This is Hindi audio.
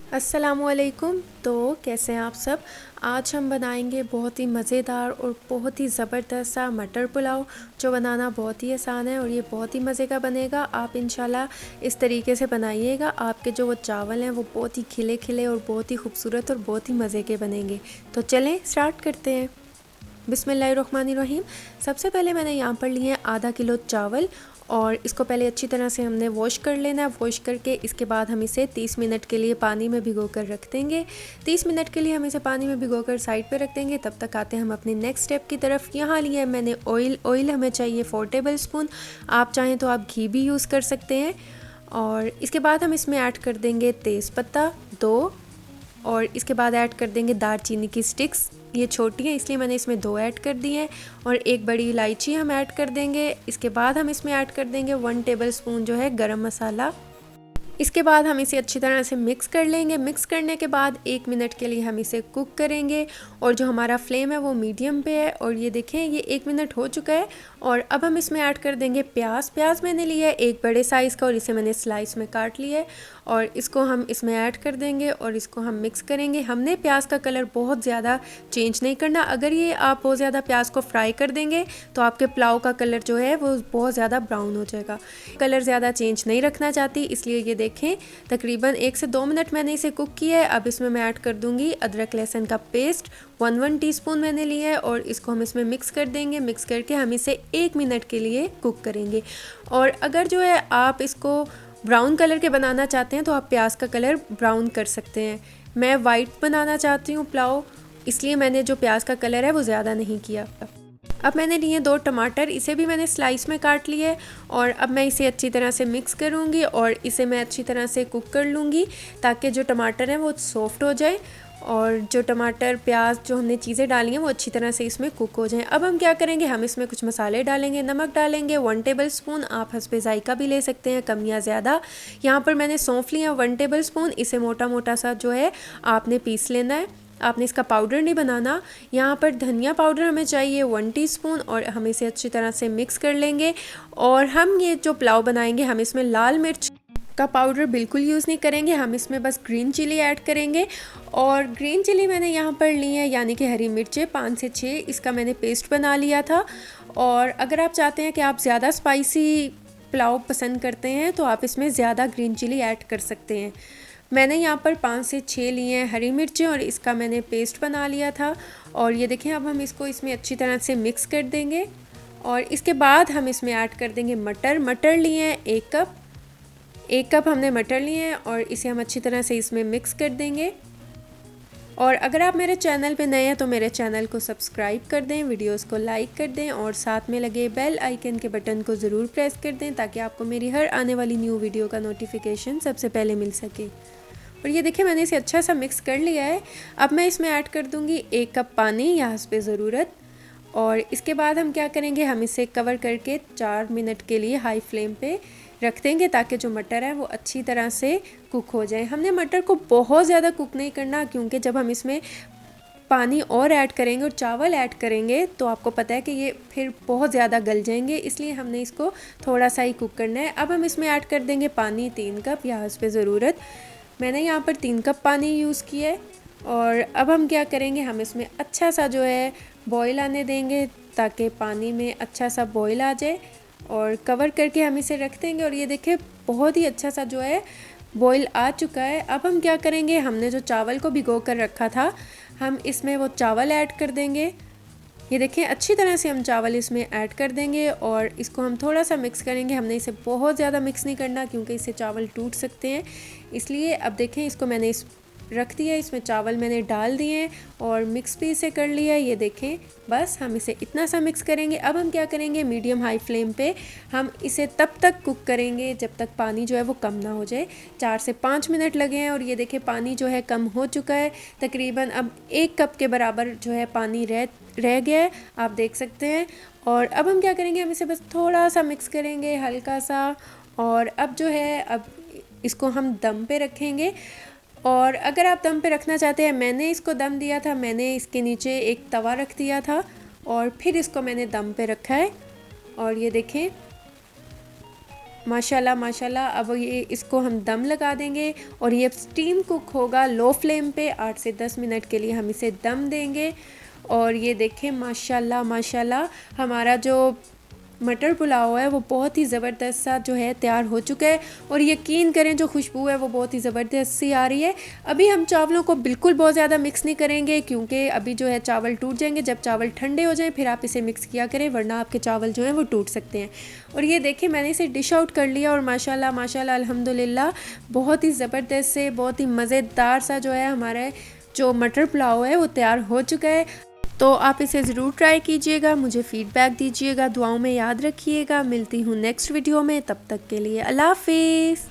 अस्सलामुअलैकुम। तो कैसे हैं आप सब। आज हम बनाएंगे बहुत ही मज़ेदार और बहुत ही ज़बरदस्त सा मटर पुलाव, जो बनाना बहुत ही आसान है और ये बहुत ही मज़े का बनेगा। आप इंशाल्लाह इस तरीके से बनाइएगा, आपके जो वो चावल हैं वो बहुत ही खिले खिले और बहुत ही खूबसूरत और बहुत ही मज़े के बनेंगे। तो चलें स्टार्ट करते हैं। बिस्मिल्लाहिर्रहमानिर्रहीम। सबसे पहले मैंने यहाँ पर लिए हैं आधा किलो चावल और इसको पहले अच्छी तरह से हमने वॉश कर लेना है। वॉश करके इसके बाद हम इसे 30 मिनट के लिए पानी में भिगो कर रख देंगे। 30 मिनट के लिए हम इसे पानी में भिगो कर साइड पे रख देंगे। तब तक आते हैं हम अपने नेक्स्ट स्टेप की तरफ। यहाँ लिए मैंने ऑयल हमें चाहिए 4 टेबल स्पून। आप चाहें तो आप घी भी यूज़ कर सकते हैं। और इसके बाद हम इसमें ऐड कर देंगे तेज़पत्ता 2 और इसके बाद ऐड कर देंगे दालचीनी की स्टिक्स। ये छोटी है इसलिए मैंने इसमें 2 ऐड कर दी हैं। और एक बड़ी इलायची हम ऐड कर देंगे। इसके बाद हम इसमें ऐड कर देंगे 1 टेबल स्पून जो है गरम मसाला। इसके बाद हम इसे अच्छी तरह से मिक्स कर लेंगे। मिक्स करने के बाद 1 मिनट के लिए हम इसे कुक करेंगे और जो हमारा फ्लेम है वो मीडियम पे है। और ये देखें ये 1 मिनट हो चुका है। और अब हम इसमें ऐड कर देंगे प्याज मैंने लिया है एक बड़े साइज़ का और इसे मैंने स्लाइस में काट लिया है और इसको हम इसमें ऐड कर देंगे और इसको हम मिक्स करेंगे। हमने प्याज का कलर बहुत ज़्यादा चेंज नहीं करना। अगर ये आप बहुत ज़्यादा प्याज को फ्राई कर देंगे तो आपके पुलाव का कलर जो है वो बहुत ज़्यादा ब्राउन हो जाएगा। कलर ज़्यादा चेंज नहीं रखना चाहती, इसलिए ये देखें तकरीबन 1 से 2 मिनट मैंने इसे कुक किया है। अब इसमें मैं ऐड कर दूंगी अदरक लहसुन का पेस्ट 1 टीस्पून मैंने लिया है और इसको हम इसमें मिक्स कर देंगे। मिक्स करके हम इसे 1 मिनट के लिए कुक करेंगे। और अगर जो है आप इसको ब्राउन कलर के बनाना चाहते हैं तो आप प्याज का कलर ब्राउन कर सकते हैं। मैं वाइट बनाना चाहती हूँ पुलाव, इसलिए मैंने जो प्याज का कलर है वो ज़्यादा नहीं किया। अब मैंने लिए 2 टमाटर, इसे भी मैंने स्लाइस में काट लिए और अब मैं इसे अच्छी तरह से मिक्स करूँगी और इसे मैं अच्छी तरह से कुक कर लूँगी ताकि जो टमाटर हैं वो सॉफ्ट हो जाए और जो टमाटर प्याज जो हमने चीज़ें डाली हैं वो अच्छी तरह से इसमें कुक हो जाएं। अब हम क्या करेंगे, हम इसमें कुछ मसाले डालेंगे। नमक डालेंगे 1 टेबल स्पून, आप हस्बे जायका भी ले सकते हैं कम या ज़्यादा। यहाँ पर मैंने सौंफ लिया 1 टेबल स्पून, इसे मोटा मोटा सा जो है आपने पीस लेना है, आपने इसका पाउडर नहीं बनाना। यहाँ पर धनिया पाउडर हमें चाहिए 1 टीस्पून और हम इसे अच्छी तरह से मिक्स कर लेंगे। और हम ये जो पुलाव बनाएंगे हम इसमें लाल मिर्च का पाउडर बिल्कुल यूज़ नहीं करेंगे, हम इसमें बस ग्रीन चिली ऐड करेंगे। और ग्रीन चिली मैंने यहाँ पर ली है यानी कि हरी मिर्चें 5 से 6, इसका मैंने पेस्ट बना लिया था। और अगर आप चाहते हैं कि आप ज़्यादा स्पाइसी पुलाव पसंद करते हैं तो आप इसमें ज़्यादा ग्रीन चिली ऐड कर सकते हैं। मैंने यहाँ पर 5 से 6 लिए हैं हरी मिर्चें और इसका मैंने पेस्ट बना लिया था। और ये देखें अब हम इसको इसमें अच्छी तरह से मिक्स कर देंगे। और इसके बाद हम इसमें ऐड कर देंगे मटर लिए हैं 1 कप हमने मटर लिए हैं और इसे हम अच्छी तरह से इसमें मिक्स कर देंगे। और अगर आप मेरे चैनल पे नए हैं तो मेरे चैनल को सब्सक्राइब कर दें, वीडियोस को लाइक कर दें और साथ में लगे बेल आइकन के बटन को ज़रूर प्रेस कर दें ताकि आपको मेरी हर आने वाली न्यू वीडियो का नोटिफिकेशन सबसे पहले मिल सके। और ये देखिए मैंने इसे अच्छा सा मिक्स कर लिया है। अब मैं इसमें ऐड कर दूँगी 1 कप पानी या हस्बे ज़रूरत। और इसके बाद हम क्या करेंगे, हम इसे कवर करके 4 मिनट के लिए हाई फ्लेम पे रख देंगे ताकि जो मटर है वो अच्छी तरह से कुक हो जाए। हमने मटर को बहुत ज़्यादा कुक नहीं करना क्योंकि जब हम इसमें पानी और ऐड करेंगे और चावल ऐड करेंगे तो आपको पता है कि ये फिर बहुत ज़्यादा गल जाएंगे, इसलिए हमने इसको थोड़ा सा ही कुक करना है। अब हम इसमें ऐड कर देंगे पानी 3 कप या हस्बे ज़रूरत। मैंने यहाँ पर 3 कप पानी यूज़ किया है। और अब हम क्या करेंगे, हम इसमें अच्छा सा जो है बॉईल आने देंगे ताकि पानी में अच्छा सा बॉईल आ जाए और कवर करके हम इसे रख देंगे। और ये देखिए बहुत ही अच्छा सा जो है बॉईल आ चुका है। अब हम क्या करेंगे, हमने जो चावल को भिगो कर रखा था हम इसमें वो चावल ऐड कर देंगे। ये देखें अच्छी तरह से हम चावल इसमें ऐड कर देंगे और इसको हम थोड़ा सा मिक्स करेंगे। हमने इसे बहुत ज़्यादा मिक्स नहीं करना क्योंकि इससे चावल टूट सकते हैं, इसलिए अब देखें इसको मैंने रख दिया, इसमें चावल मैंने डाल दिए और मिक्स भी इसे कर लिया। ये देखें बस हम इसे इतना सा मिक्स करेंगे। अब हम क्या करेंगे, मीडियम हाई फ्लेम पे हम इसे तब तक कुक करेंगे जब तक पानी जो है वो कम ना हो जाए। 4 से 5 मिनट लगे हैं और ये देखें पानी जो है कम हो चुका है। तकरीबन अब 1 कप के बराबर जो है पानी रह गया है, आप देख सकते हैं। और अब हम क्या करेंगे, हम इसे बस थोड़ा सा मिक्स करेंगे हल्का सा। और अब जो है अब इसको हम दम पे रखेंगे। और अगर आप दम पे रखना चाहते हैं, मैंने इसको दम दिया था, मैंने इसके नीचे एक तवा रख दिया था और फिर इसको मैंने दम पे रखा है। और ये देखें माशाल्लाह माशाल्लाह। अब ये इसको हम दम लगा देंगे और ये स्टीम कुक होगा लो फ्लेम पे। 8 से 10 मिनट के लिए हम इसे दम देंगे। और ये देखें माशाल्लाह माशाल्लाह, हमारा जो मटर पुलाव है वो बहुत ही ज़बरदस्त सा जो है तैयार हो चुका है। और यकीन करें जो खुशबू है वो बहुत ही ज़बरदस्त सी आ रही है। अभी हम चावलों को बिल्कुल बहुत ज़्यादा मिक्स नहीं करेंगे, क्योंकि अभी जो है चावल टूट जाएंगे। जब चावल ठंडे हो जाएं फिर आप इसे मिक्स किया करें, वरना आपके चावल जो हैं वो टूट सकते हैं। और ये देखें मैंने इसे डिश आउट कर लिया और माशाल्लाह माशाल्लाह अल्हम्दुलिल्लाह बहुत ही ज़बरदस्त से, बहुत ही मज़ेदार सा जो है हमारा जो मटर पुलाव है वो तैयार हो चुका है। तो आप इसे ज़रूर ट्राई कीजिएगा, मुझे फ़ीडबैक दीजिएगा, दुआओं में याद रखिएगा। मिलती हूँ नेक्स्ट वीडियो में, तब तक के लिए अल्लाह हाफ़िज़।